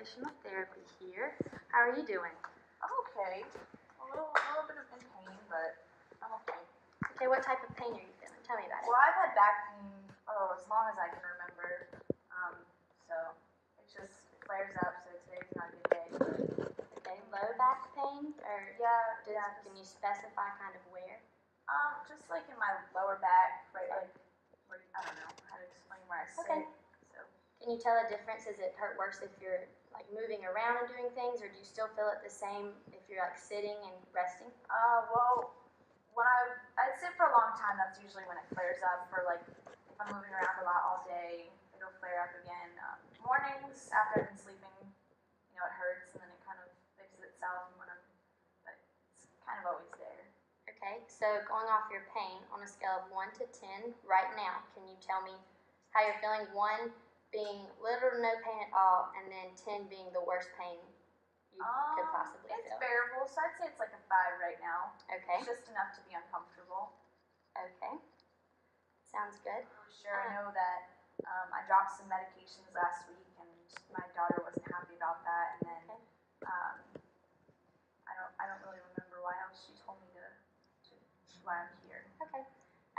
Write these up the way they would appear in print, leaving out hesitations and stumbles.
occupational therapy here. How are you doing? I'm okay. A little bit of in pain, but I'm okay. Okay, what type of pain are you feeling? Tell me about it. Well, I've had back pain, as long as I can remember. So it just flares up, so today's not a good day. Okay, low back pain? Or can you specify kind of where? Just like in my lower back, right, like, where, I don't know how to explain where I sit. Okay. So. Can you tell a difference? Does it hurt worse if you're like moving around and doing things, or do you still feel it the same if you're like sitting and resting? Well, when I'd sit for a long time, that's usually when it flares up. For like, if I'm moving around a lot all day, it'll flare up again. Mornings after I've been sleeping, it hurts, and then it kind of fixes itself, but it's kind of always there. Okay, so going off your pain on a scale of 1 to 10 right now, can you tell me how you're feeling? 1 being little to no pain at all, and then 10 being the worst pain you could possibly feel. It's bearable, so I'd say it's like a 5 right now. Okay. It's just enough to be uncomfortable. Okay. Sounds good. I'm sure. I know that I dropped some medications last week, and my daughter wasn't happy about that. And then I don't really remember why else she told me why I'm here. Okay.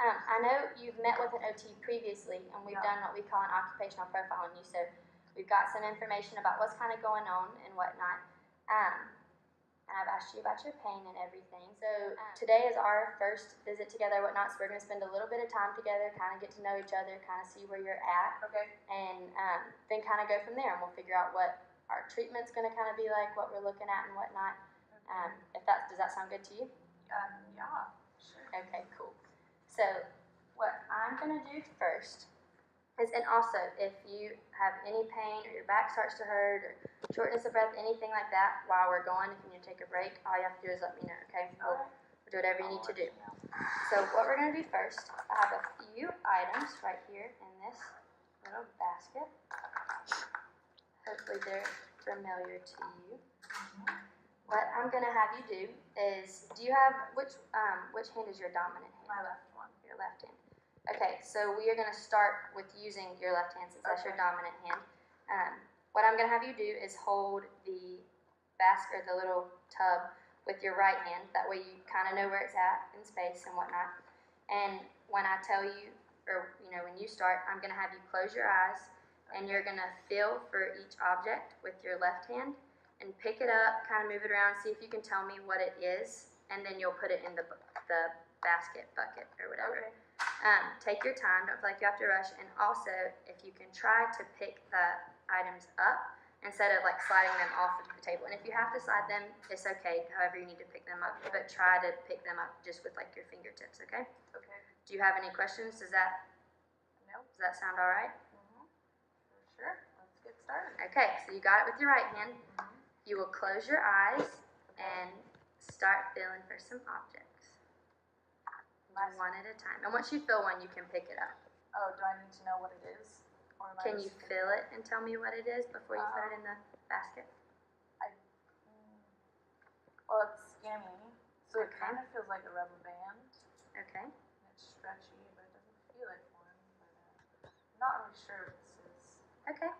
I know you've met with an OT previously, and we've done what we call an occupational profile on you. So we've got some information about what's kind of going on and whatnot. And I've asked you about your pain and everything. So today is our first visit together, whatnot. So we're going to spend a little bit of time together, kind of get to know each other, kind of see where you're at. Okay. And then kind of go from there, and we'll figure out what our treatment's going to kind of be like, what we're looking at and whatnot. Does that sound good to you? Yeah. Sure. Okay, cool. So what I'm going to do first is, and also if you have any pain or your back starts to hurt or shortness of breath, anything like that while we're going, if you need to take a break, all you have to do is let me know, okay? We'll do whatever you need to do. So what we're going to do first, I have a few items right here in this little basket. Hopefully they're familiar to you. What I'm going to have you do is, do you have, which hand is your dominant hand? My left one. Your left hand. Okay, so we are going to start with using your left hand since that's your dominant hand. What I'm going to have you do is hold the basket or the little tub with your right hand. That way you kind of know where it's at in space and whatnot. And when I tell you, or when you start, I'm going to have you close your eyes, and you're going to feel for each object with your left hand and pick it up, kind of move it around, see if you can tell me what it is, and then you'll put it in the basket, bucket, or whatever. Okay. Take your time, don't feel like you have to rush, and also, if you can try to pick the items up instead of like sliding them off of the table. And if you have to slide them, it's okay, however you need to pick them up, but try to pick them up just with like your fingertips, okay? Okay. Do you have any questions? Does that sound all right? Sure. Let's get started. Okay, so you got it with your right hand. You will close your eyes and start feeling for some objects. One at a time. And once you feel one, you can pick it up. Oh, do I need to know what it is? Or Can you feel it and tell me what it is before you put it in the basket? Well, it's skinny, so it kind of feels like a rubber band. Okay. It's stretchy, but it doesn't feel like one. But I'm not really sure what this is. Okay.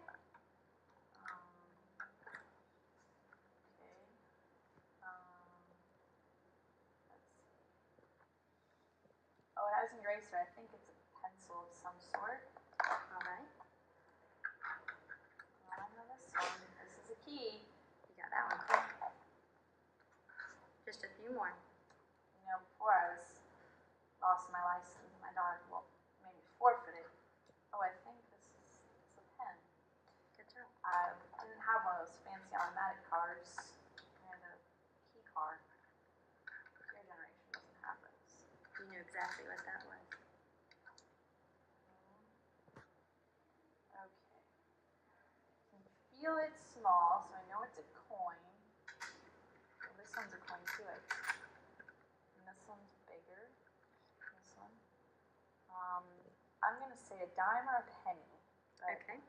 Oh, it has an eraser. I think it's a pencil of some sort. All right. I know this one. This is a key. You got that one. Cool. Just a few more. Before I lost my license, my daughter made me forfeit it. Oh, I think this is a pen. Good job. I didn't have one of those fancy automatic cars. I had a key card. Your generation doesn't have those. You knew exactly what that was. Okay. I can feel it small, so I know it's a coin. Well, this one's a coin too, I think. And this one's bigger. This one. I'm going to say a dime or a penny. But, Okay.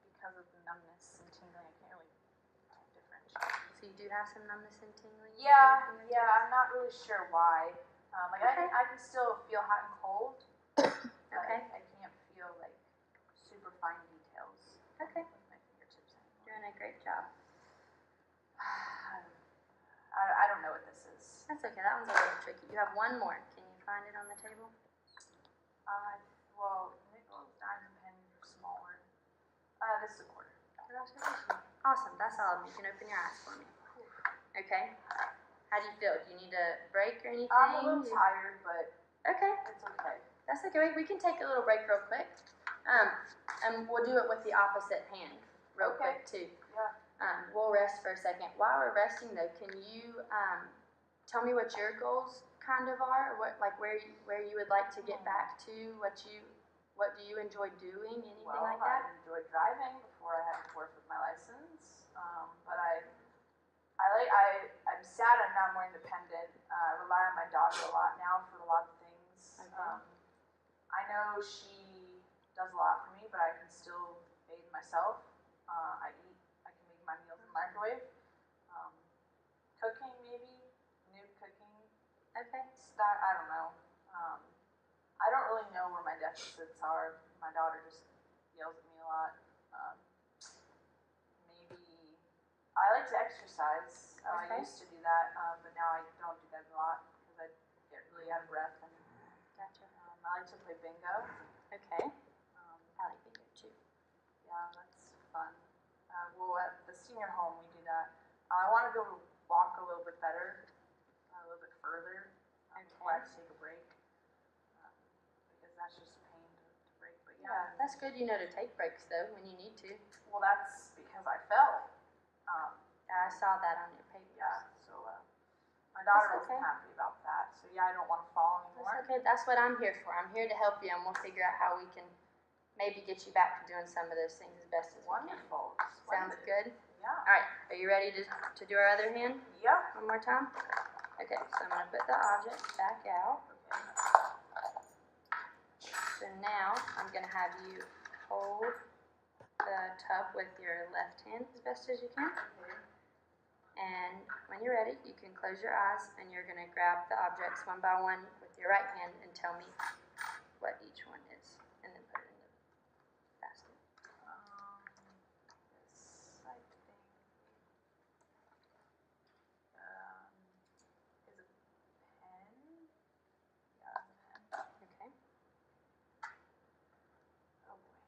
Because of the numbness and tingling, I can't really differentiate. So you do have some numbness and tingling? Yeah, I'm not really sure why. I can still feel hot and cold. Okay. I can't feel like super fine details. Okay. With my fingertips anymore. Doing a great job. I don't know what this is. That's okay, that one's a little tricky. You have one more. Can you find it on the table? Well, nickels, dimes, and pennies are smaller. This is a quarter. Good observation. Awesome, that's all of them. You can open your eyes for me. Okay. How do you feel? Do you need a break or anything? I'm a little tired, but okay. It's okay. That's okay. We can take a little break real quick. And we'll do it with the opposite hand real quick too. Yeah. We'll rest for a second. While we're resting though, can you tell me what your goals kind of are? What where you would like to get back to? What do you enjoy doing? Anything like that? I enjoyed driving before I had to work with my license. But I'm sad I'm now more independent. I rely on my daughter a lot now for a lot of things. Okay. I know she does a lot for me, but I can still bathe myself. I can make my meals in the microwave. Cooking maybe, new cooking. Okay. I don't know. I don't really know where my deficits are. My daughter just yells at me a lot. Maybe I like to exercise. I used to do that, but now I don't do that a lot because I get really out of breath. And, Gotcha. I like to play bingo. Okay. I like bingo too. Yeah, that's fun. Well, at the senior home we do that. I want to go walk a little bit better, a little bit further before I have to take a break. Because that's just a pain to break. But yeah. That's good. You know to take breaks though when you need to. Well, that's because I fell. I saw that on your paper. Yeah. So my daughter That's wasn't okay. happy about that. So yeah, I don't want to fall anymore. That's okay. That's what I'm here for. I'm here to help you, and we'll figure out how we can maybe get you back to doing some of those things as best as we can. Wonderful. Sounds good? Yeah. All right. Are you ready to do our other hand? Yeah. One more time? Okay. So I'm going to put the object back out. So now I'm going to have you hold the tub with your left hand as best as you can. And when you're ready, you can close your eyes and you're going to grab the objects one by one with your right hand and tell me what each one is. And then put it in the basket. This, I think, is a pen. Yeah, it's a pen. Okay. Oh boy.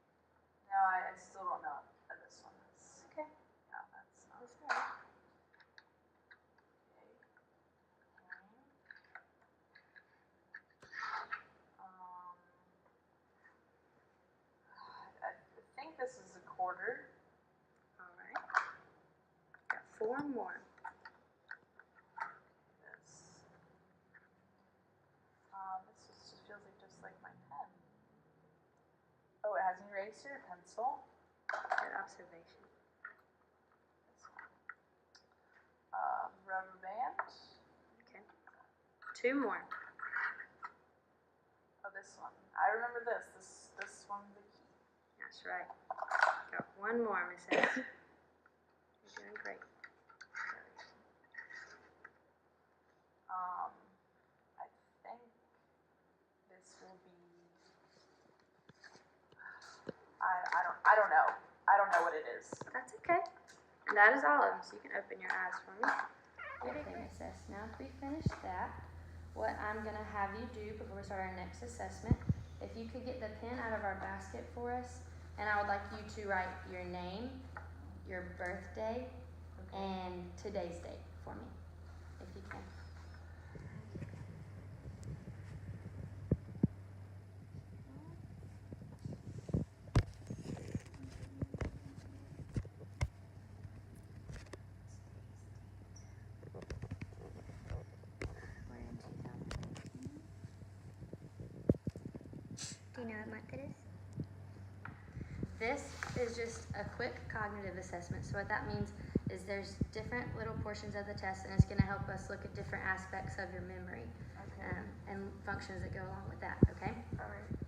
No, I still don't know what this one is. Okay. Yeah, that's not. That's all right. I think this is a quarter. All right. Got four more. This just feels like my pen. Oh, it has an eraser, pencil. Good observation. This one. Rubber band. Okay. Two more. Oh, this one. I remember this. This one's the key. That's right. Got one more, Miss S. You're doing great. I think this will be. I don't know. I don't know what it is. That's okay. And that is all of them, so you can open your eyes for me. Okay, Miss S. Now if we finish that, what I'm going to have you do before we start our next assessment, if you could get the pen out of our basket for us, and I would like you to write your name, your birthday, and today's date for me, if you can. Do you know what month it is? This is just a quick cognitive assessment. So what that means is there's different little portions of the test, and it's going to help us look at different aspects of your memory and functions that go along with that, okay? All right.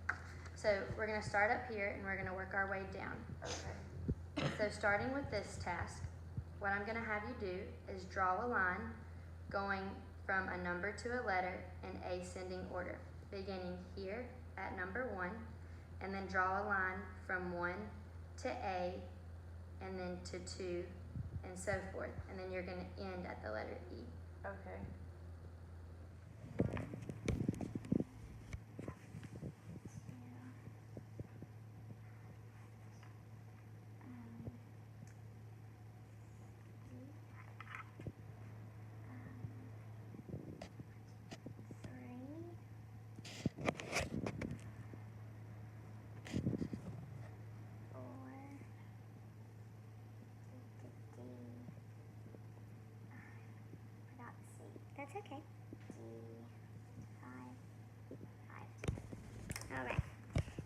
So we're going to start up here, and we're going to work our way down. Okay. So starting with this task, what I'm going to have you do is draw a line going from a number to a letter in ascending order, beginning here at number 1, and then draw a line from 1 to A and then to 2, and so forth. And then you're going to end at the letter E. Okay. That's okay. Alright.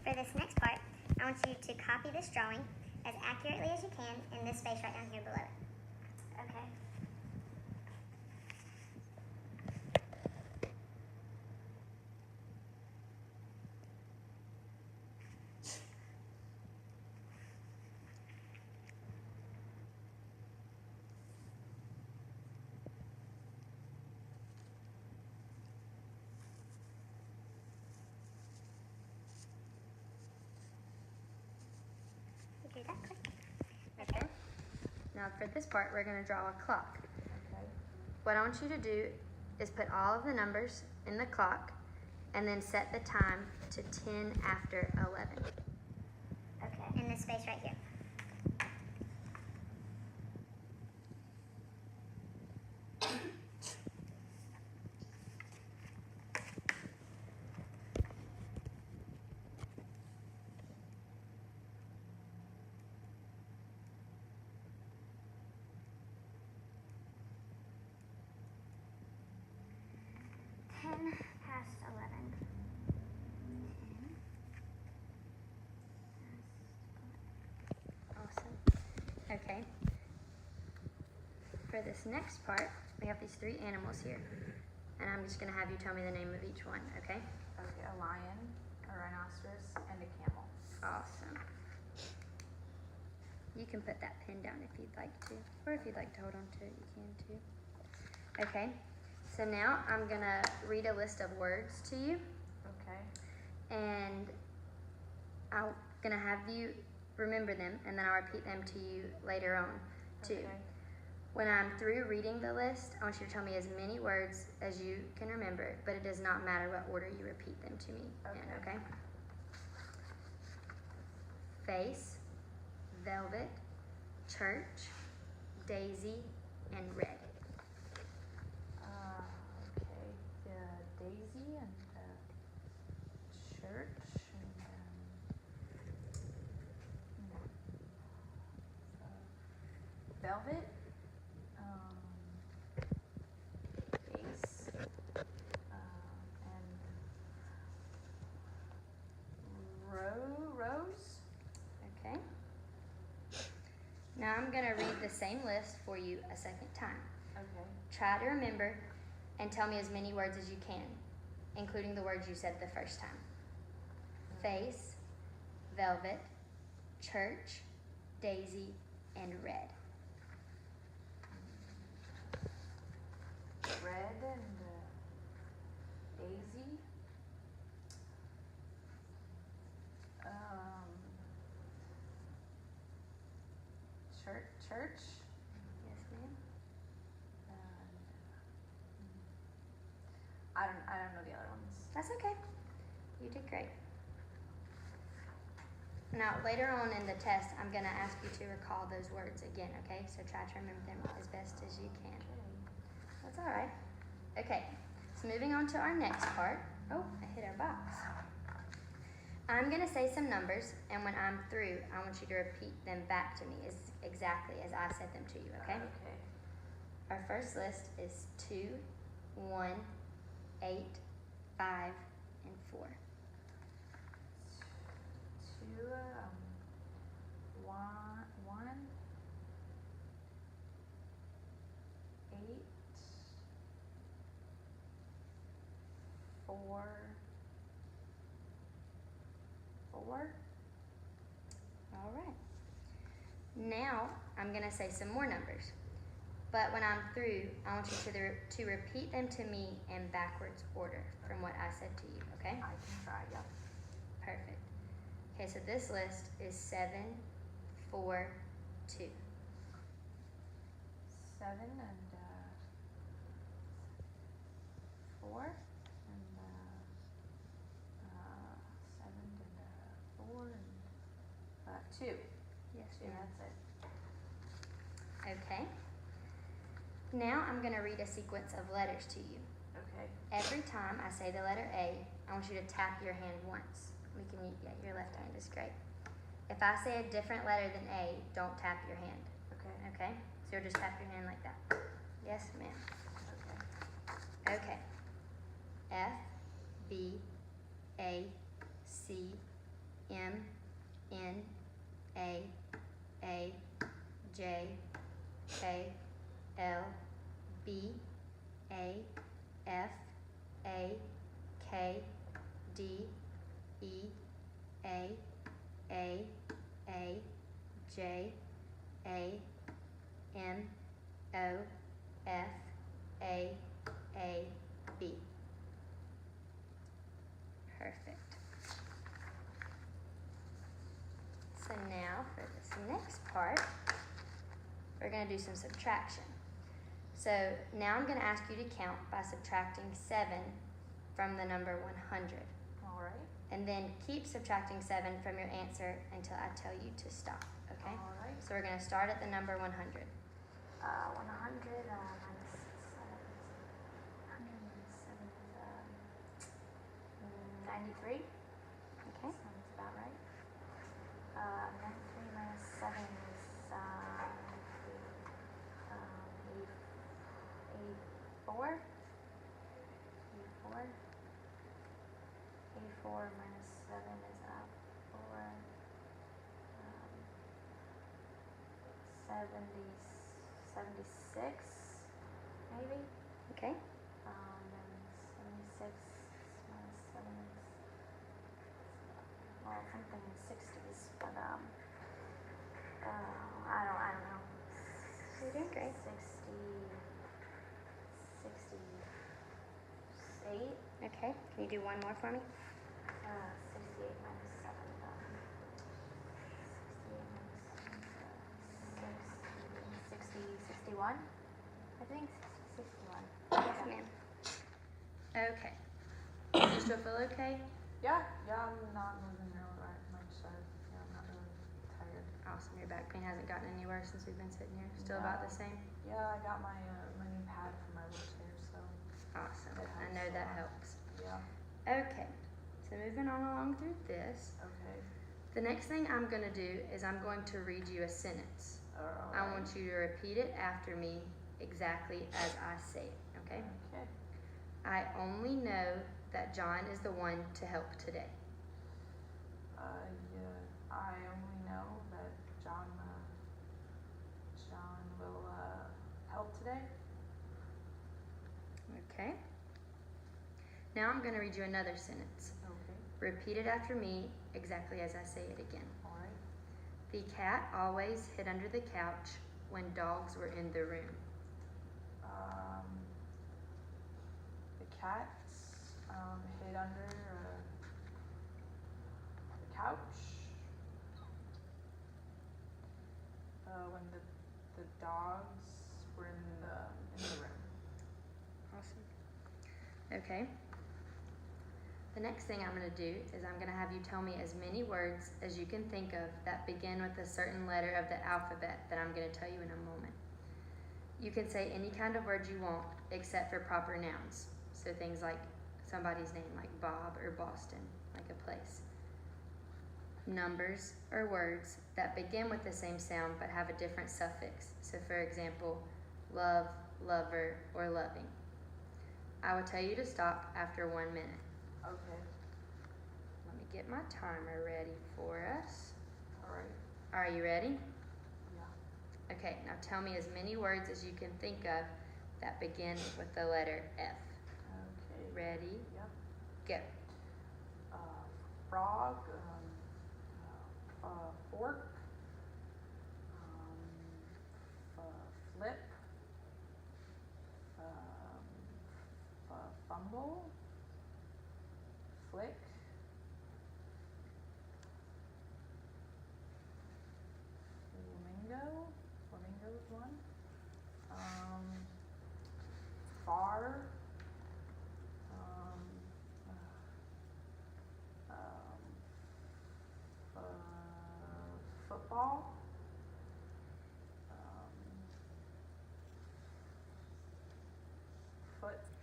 For this next part, I want you to copy this drawing as accurately as you can in this space right down here below it. Okay? You do that quick. Okay? Now for this part, we're going to draw a clock. Okay. What I want you to do is put all of the numbers in the clock and then set the time to 10 after 11. Okay. In this space right here. Past 11. Awesome. Okay. For this next part, we have these 3 animals here. And I'm just going to have you tell me the name of each one, okay? Okay, a lion, a rhinoceros, and a camel. Awesome. You can put that pen down if you'd like to. Or if you'd like to hold on to it, you can too. Okay. So now I'm going to read a list of words to you. Okay. And I'm going to have you remember them, and then I'll repeat them to you later on too. Okay. When I'm through reading the list, I want you to tell me as many words as you can remember, but it does not matter what order you repeat them to me in, okay? Face, velvet, church, daisy, and red. Okay. The daisy and the church and velvet. Face. And rose. Okay. Now I'm going to read the same list for you a second time. Okay. Try to remember and tell me as many words as you can, including the words you said the first time. Face, velvet, church, daisy, and red. Red and daisy. Church. Yes, ma'am. I don't know the other ones. That's okay. You did great. Now, later on in the test, I'm going to ask you to recall those words again, okay? So try to remember them as best as you can. That's all right. Okay, so moving on to our next part. Oh, I hit our box. I'm going to say some numbers, and when I'm through, I want you to repeat them back to me as exactly as I said them to you, okay? Okay. Our first list is 2, 1, 8, 5, and 4. 2, 1, 8, 4. All right. Now, I'm going to say some more numbers. But when I'm through, I want you to repeat them to me in backwards order from what I said to you, okay? I can try, yep. Perfect. Okay, so this list is 7, 4, 2. 7 and 4 and 7 and 4 and 2. Yes, 2, ma'am. that's it. Okay. Now I'm going to read a sequence of letters to you. Okay. Every time I say the letter A, I want you to tap your hand once. Your left hand is great. If I say a different letter than A, don't tap your hand. Okay. Okay? So you'll just tap your hand like that. Yes, ma'am. Okay. Okay. F, B, A, C, M, N, A, J, K, L, B, A, F, A, K, D, E, A, J, A, M, O, F, A, B. Perfect. So now for this next part, we're going to do some subtraction. So now I'm going to ask you to count by subtracting 7 from the number 100. All right. And then keep subtracting 7 from your answer until I tell you to stop, okay? All right. So we're going to start at the number 100. 100 minus 7 is 93. Okay. Sounds about right. 93 minus 7 is 84. 84 minus 7 is 4. 76, maybe. Okay. Then 76 minus 7 is, well, something in 60s, but I don't know. You're doing great. 68. Okay. Can you do one more for me? 68 minus 7. 68 minus 7 is 61. I think 61. Yes, ma'am. Okay. You still feel okay? Yeah, I'm not moving around right much, so yeah, I'm not really tired. Awesome. Your back pain hasn't gotten any worse since we've been sitting here. Still about the same? Yeah, I got my new pad for my wheelchair, so Awesome. it I helps know a that lot. helps. Yeah. Okay. So moving on along through this. Okay. The next thing I'm going to do is I'm going to read you a sentence. All I right. want you to repeat it after me exactly as I say it, okay? Okay. I only know that John is the one to help today. I only know that John will help today. Okay? Now I'm going to read you another sentence. Okay. Repeat it after me exactly as I say it again. All right. The cat always hid under the couch when dogs were in the room. The cat hid under the couch when the dogs were in the room. Awesome. Okay. The next thing I'm going to do is I'm going to have you tell me as many words as you can think of that begin with a certain letter of the alphabet that I'm going to tell you in a moment. You can say any kind of word you want except for proper nouns. So things like somebody's name, like Bob or Boston, like a place. Numbers or words that begin with the same sound but have a different suffix. So for example, love, lover, or loving. I will tell you to stop after 1 minute. Okay. Let me get my timer ready for us. All right. Are you ready? Yeah. Okay, now tell me as many words as you can think of that begin with the letter F. Okay. Ready? Yep. Go. Frog. Fork. Flip. Fumble. Flick. Flamingo.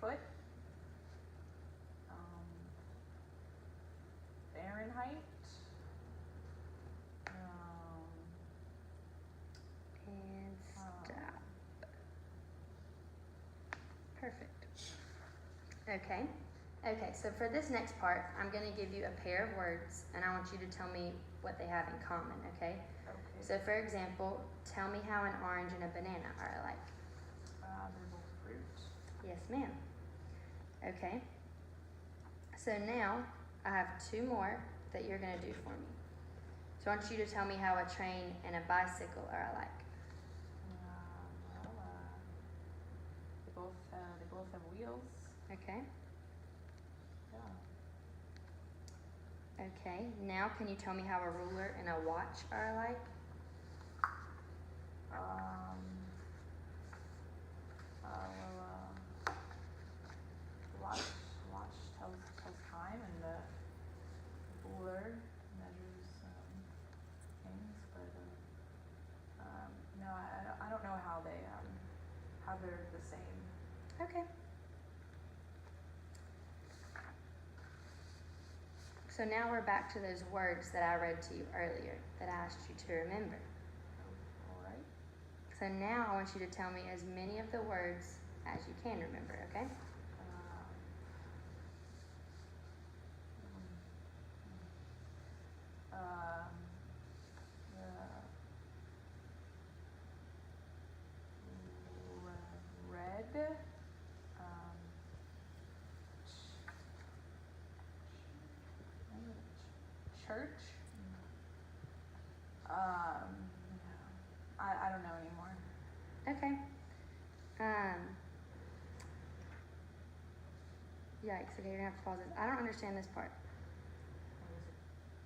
foot. Fahrenheit. And stop. Perfect. Okay. Okay, so for this next part, I'm going to give you a pair of words, and I want you to tell me what they have in common, okay? Okay. So for example, tell me how an orange and a banana are alike. They're both fruit. Yes, ma'am. Okay. So now, I have two more that you're going to do for me. So I want you to tell me how a train and a bicycle are alike. They both have wheels. Okay. Yeah. Okay. Now can you tell me how a ruler and a watch are alike? Watch tells time, and the ruler measures things. But no, I don't know how they're the same. Okay. So now we're back to those words that I read to you earlier that I asked you to remember. All right. So now I want you to tell me as many of the words as you can remember, okay? Red. Church. I don't know anymore. Okay. Yikes, okay, you're gonna have to pause this. I don't understand this part.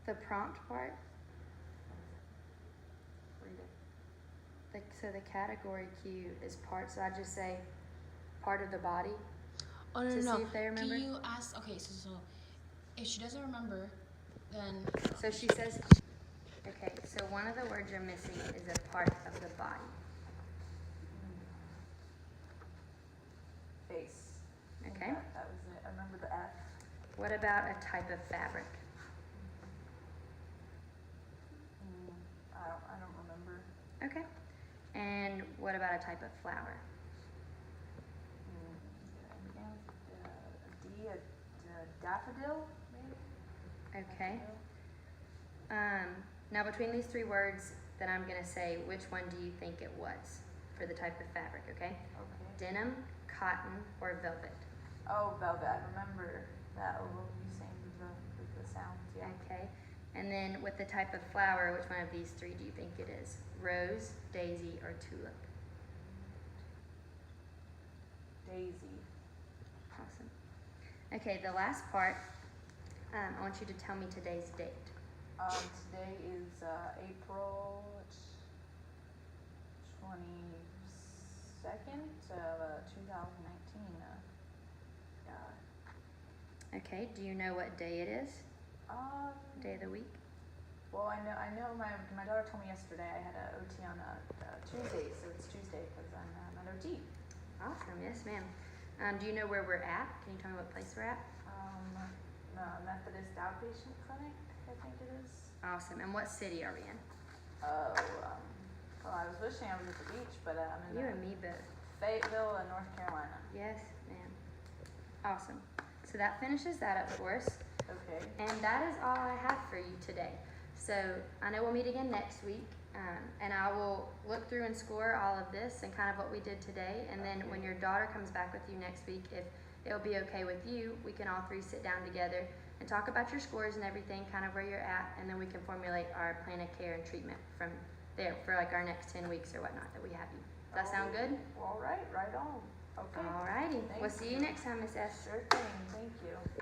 The prompt part. Read it. So the category Q is part, so I just say part of the body. Oh, no, to no, see if they remember? Can you ask, okay, so if she doesn't remember, then... So she says, okay, so one of the words you're missing is a part of the body. Face. Okay. That was it. I remember the F. What about a type of fabric? I don't remember. Okay. And what about a type of flower? A daffodil, maybe? Okay. Now between these three words that I'm going to say, which one do you think it was for the type of fabric, okay? Okay. Denim, cotton, or velvet? Oh, velvet. I remember that you saying with the sounds, yeah. Okay. And then with the type of flower, which one of these three do you think it is? Rose, daisy, or tulip? Daisy. Awesome. Okay, the last part, I want you to tell me today's date. Today is April 22nd of 2019. Okay, do you know what day it is? Day of the week? Well, I know my daughter told me yesterday I had a OT on Tuesday, so it's Tuesday because I'm at OT. Awesome, yes ma'am. Do you know where we're at? Can you tell me what place we're at? Methodist Outpatient Clinic, I think it is. Awesome, and what city are we in? Well, I was wishing I was at the beach, but I'm in You and me both. Fayetteville, North Carolina. Yes, ma'am. Awesome. So that finishes that up for us. Okay. And that is all I have for you today. So I know we'll meet again next week, and I will look through and score all of this and kind of what we did today. And then when your daughter comes back with you next week, if it'll be okay with you, we can all three sit down together and talk about your scores and everything, kind of where you're at, and then we can formulate our plan of care and treatment from there for like our next 10 weeks or whatnot that we have you. Does that sound good? All right, right on. Okay. Alrighty. We'll see you next time, Miss S. Sure thing. Thank you.